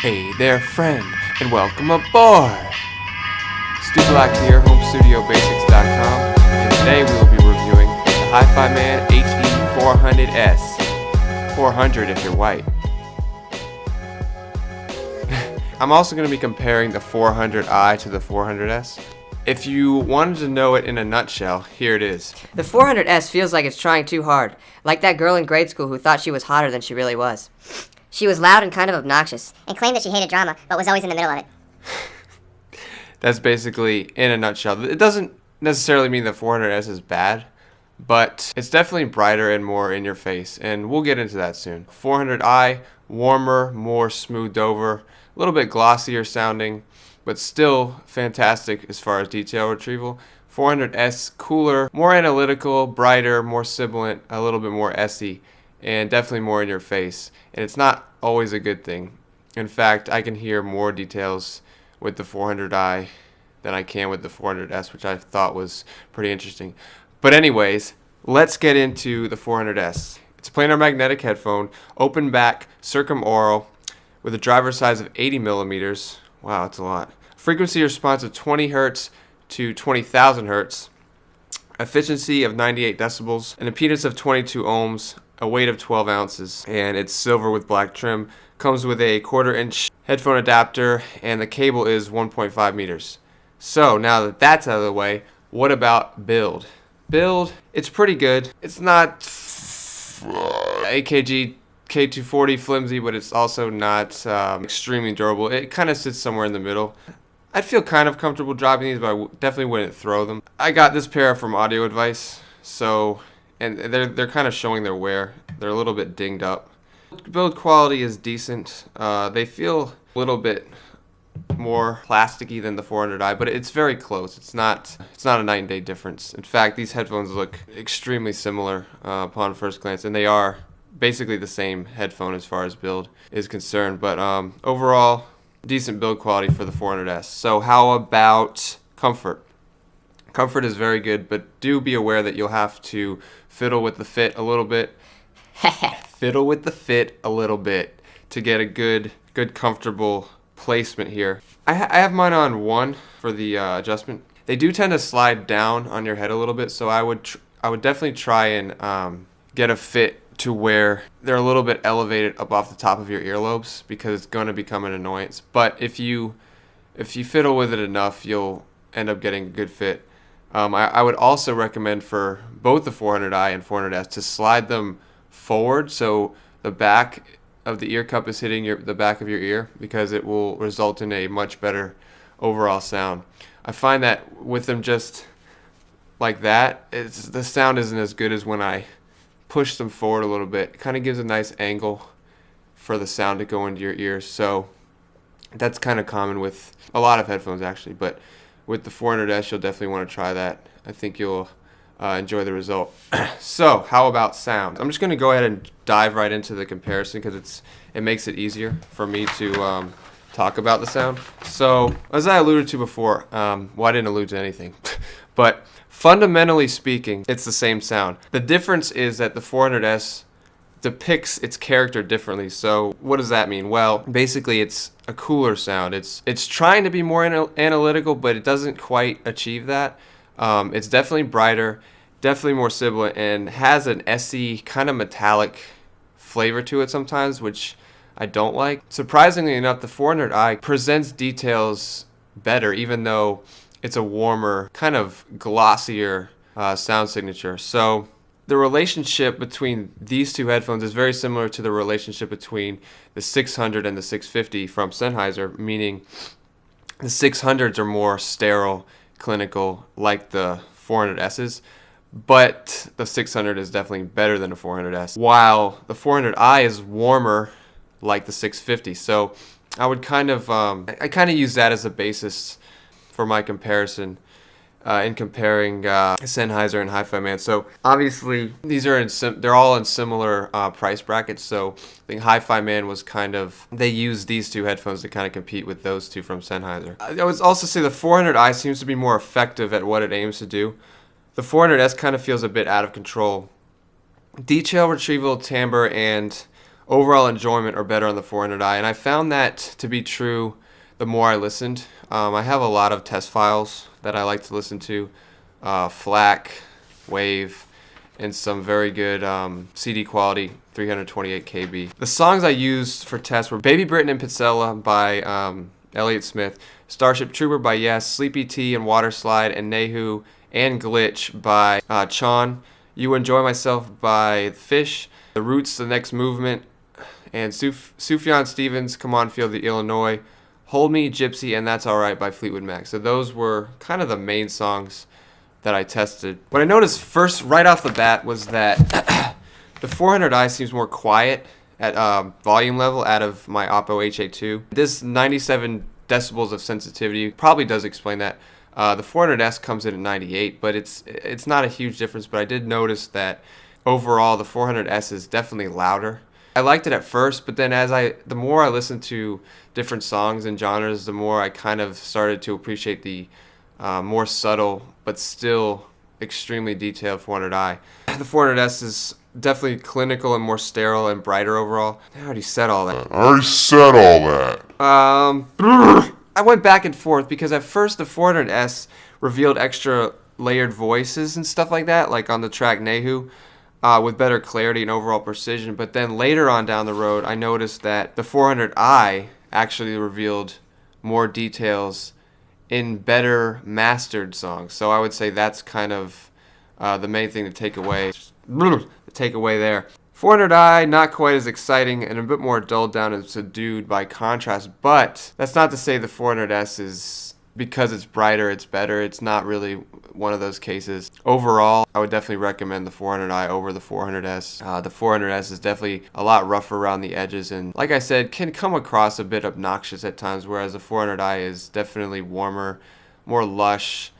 Hey there, friend, and welcome aboard! Stu Black here, HomeStudioBasics.com, and today we will be reviewing the HIFIMAN HE400S. 400 if you're white. I'm also going to be comparing the 400i to the 400S. If you wanted to know it in a nutshell, here it is. The 400S feels like it's trying too hard, like that girl in grade school who thought she was hotter than she really was. She was loud and kind of obnoxious, and claimed that she hated drama, but was always in the middle of it. That's basically in a nutshell. It doesn't necessarily mean the 400S is bad, but it's definitely brighter and more in your face, and we'll get into that soon. 400i, warmer, more smoothed over, a little bit glossier sounding, but still fantastic as far as detail retrieval. 400S, cooler, more analytical, brighter, more sibilant, a little bit more SE, and definitely more in your face. And it's not always a good thing. In fact, I can hear more details with the 400i than I can with the 400S, which I thought was pretty interesting. But anyways, let's get into the 400S. It's a planar magnetic headphone, open back, circumaural, with a driver size of 80 millimeters. Wow, that's a lot. Frequency response of 20 hertz to 20,000 hertz. Efficiency of 98 decibels. An impedance of 22 ohms. A weight of 12 ounces, and it's silver with black trim. Comes with a 1/4 inch headphone adapter, and the cable is 1.5 meters. So now that that's out of the way, what about build? Build, it's pretty good. It's not AKG K240 flimsy, but it's also not extremely durable. It kind of sits somewhere in the middle. I'd feel kind of comfortable dropping these, but I definitely wouldn't throw them. I got this pair from Audio Advice, so. And they're kind of showing their wear. They're a little bit dinged up. Build quality is decent. They feel a little bit more plasticky than the 400i, but it's very close. It's not a night and day difference. In fact, these headphones look extremely similar upon first glance, and they are basically the same headphone as far as build is concerned. But overall, decent build quality for the 400s. So how about comfort? Comfort is very good, but do be aware that you'll have to fiddle with the fit a little bit. Fiddle with the fit a little bit to get a good comfortable placement here. I have mine on 1 for the adjustment. They do tend to slide down on your head a little bit, so I would definitely try and get a fit to where they're a little bit elevated up off the top of your earlobes, because it's going to become an annoyance. But if you fiddle with it enough, you'll end up getting a good fit. I would also recommend for both the 400i and 400s to slide them forward so the back of the ear cup is hitting the back of your ear, because it will result in a much better overall sound. I find that with them just like that, the sound isn't as good as when I push them forward a little bit. It kind of gives a nice angle for the sound to go into your ears. So that's kind of common with a lot of headphones actually, but with the 400S, you'll definitely want to try that. I think you'll enjoy the result. So, how about sound? I'm just going to go ahead and dive right into the comparison, because it makes it easier for me to talk about the sound. So, as I alluded to before, well, I didn't allude to anything, but fundamentally speaking, it's the same sound. The difference is that the 400S depicts its character differently. So what does that mean? Well, basically it's a cooler sound. It's trying to be more analytical, but it doesn't quite achieve that. It's definitely brighter, definitely more sibilant, and has an SE kind of metallic flavor to it sometimes, which I don't like. Surprisingly enough, the 400i presents details better, even though it's a warmer, kind of glossier sound signature. So the relationship between these two headphones is very similar to the relationship between the 600 and the 650 from Sennheiser, meaning the 600s are more sterile, clinical, like the 400Ss, but the 600 is definitely better than the 400S, while the 400i is warmer, like the 650. So I would kind of use that as a basis for my comparison. In comparing Sennheiser and HIFIMAN. So obviously these are they're all in similar price brackets. So I think HIFIMAN was they used these two headphones to kind of compete with those two from Sennheiser. I would also say the 400i seems to be more effective at what it aims to do. The 400S kind of feels a bit out of control. Detail retrieval, timbre, and overall enjoyment are better on the 400i, and I found that to be true the more I listened. I have a lot of test files that I like to listen to, FLAC, WAVE, and some very good CD quality 328 KB. The songs I used for tests were Baby Britain and Pizzella by Elliott Smith, Starship Trooper by Yes, Sleepy Tea and Waterslide, and Nehu and Glitch by Chon, You Enjoy Myself by Fish, The Roots, The Next Movement, and Sufjan Stevens, Come On Feel the Illinois, Hold Me, Gypsy, and That's Alright by Fleetwood Mac. So those were kind of the main songs that I tested. What I noticed first, right off the bat, was that the 400i seems more quiet at volume level out of my Oppo HA2. This 97 decibels of sensitivity probably does explain that. The 400S comes in at 98, but it's not a huge difference. But I did notice that overall the 400S is definitely louder. I liked it at first, but then the more I listened to different songs and genres, the more I kind of started to appreciate the more subtle but still extremely detailed 400i. The 400S is definitely clinical and more sterile and brighter overall. I already said all that. I went back and forth because at first the 400S revealed extra layered voices and stuff like that, like on the track Nehu, with better clarity and overall precision. But then later on down the road, I noticed that the 400i actually revealed more details in better mastered songs. So I would say that's kind of the main thing to take away. The takeaway there. 400i, not quite as exciting and a bit more dulled down and subdued by contrast, but that's not to say the 400S is, because it's brighter, it's better. It's not really one of those cases. Overall, I would definitely recommend the 400i over the 400S. The 400S is definitely a lot rougher around the edges and, like I said, can come across a bit obnoxious at times, whereas the 400i is definitely warmer, more lush,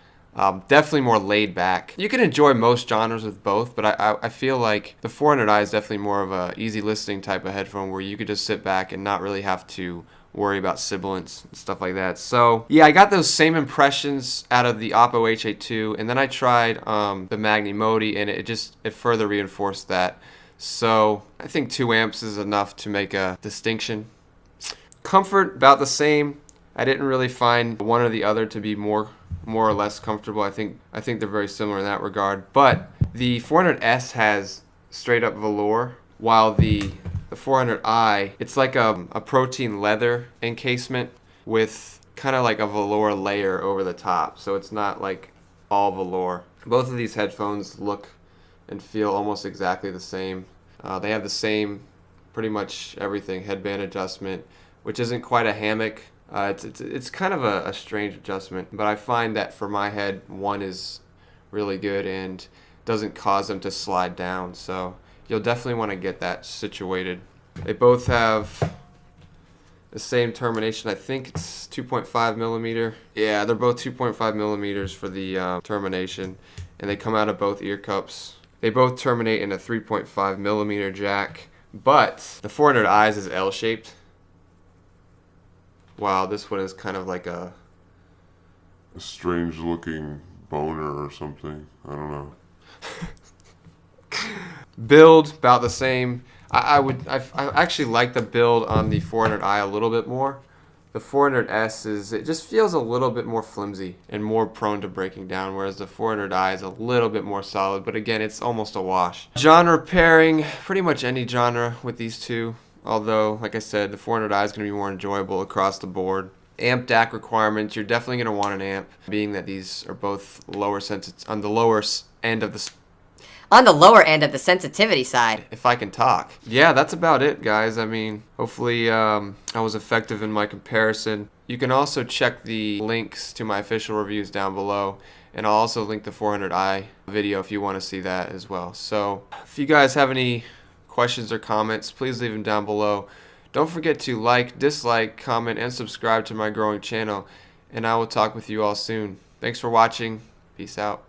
definitely more laid back. You can enjoy most genres with both, but I feel like the 400i is definitely more of a easy listening type of headphone where you could just sit back and not really have to worry about sibilance and stuff like that. So yeah, I got those same impressions out of the Oppo HA2, and then I tried the Magni Modi, and it further reinforced that. So I think 2 amps is enough to make a distinction. Comfort, about the same. I didn't really find one or the other to be more or less comfortable. I think they're very similar in that regard. But the 400S has straight up velour, while the 400i, it's like a protein leather encasement with kind of like a velour layer over the top. So it's not like all velour. Both of these headphones look and feel almost exactly the same. They have the same pretty much everything. Headband adjustment, which isn't quite a hammock. It's kind of a strange adjustment, but I find that for my head, one is really good and doesn't cause them to slide down. So you'll definitely want to get that situated. They both have the same termination. I think it's 2.5 millimeter. Yeah, they're both 2.5 millimeters for the termination, and they come out of both ear cups. They both terminate in a 3.5 millimeter jack, but the 400i's is L-shaped. Wow, this one is kind of like a strange looking boner or something. I don't know. Build, about the same. I actually like the build on the 400i a little bit more. The 400S it just feels a little bit more flimsy and more prone to breaking down, whereas the 400i is a little bit more solid, but again, it's almost a wash. Genre pairing, pretty much any genre with these two. Although, like I said, the 400i is going to be more enjoyable across the board. Amp DAC requirements, you're definitely going to want an amp, being that these are both lower on the lower end of the sensitivity side. If I can talk. Yeah, that's about it, guys. I mean, hopefully I was effective in my comparison. You can also check the links to my official reviews down below, and I'll also link the 400i video if you want to see that as well. So, if you guys have any questions or comments, please leave them down below. Don't forget to like, dislike, comment, and subscribe to my growing channel, and I will talk with you all soon. Thanks for watching. Peace out.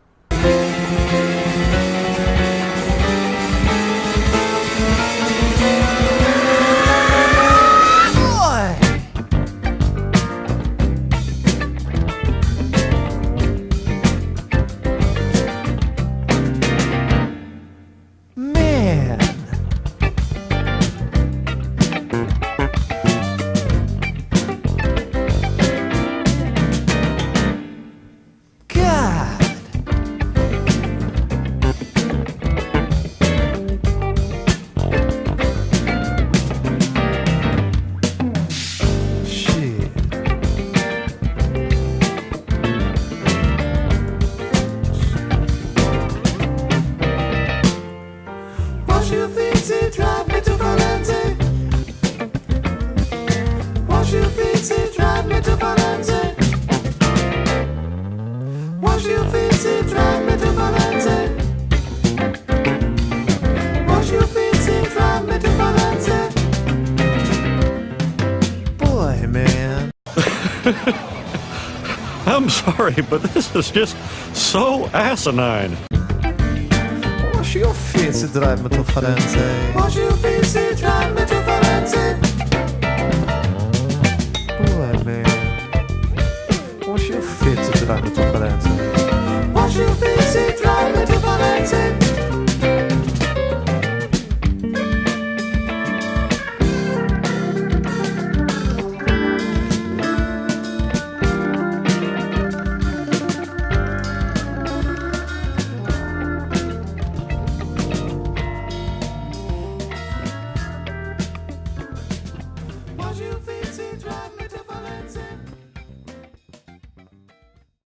uffizi, tramite Firenze. Wash your uffizi, tramite Firenze. Wash your uffizi, tramite Firenze. Wash your uffizi, tramite Firenze. Boy, man. I'm sorry, but this is just so asinine. Wash your face, tramite Firenze. Wash your uffizi, tramite Firenze. Boy, man. Wash your face, tramite Firenze. Wash your uffizi,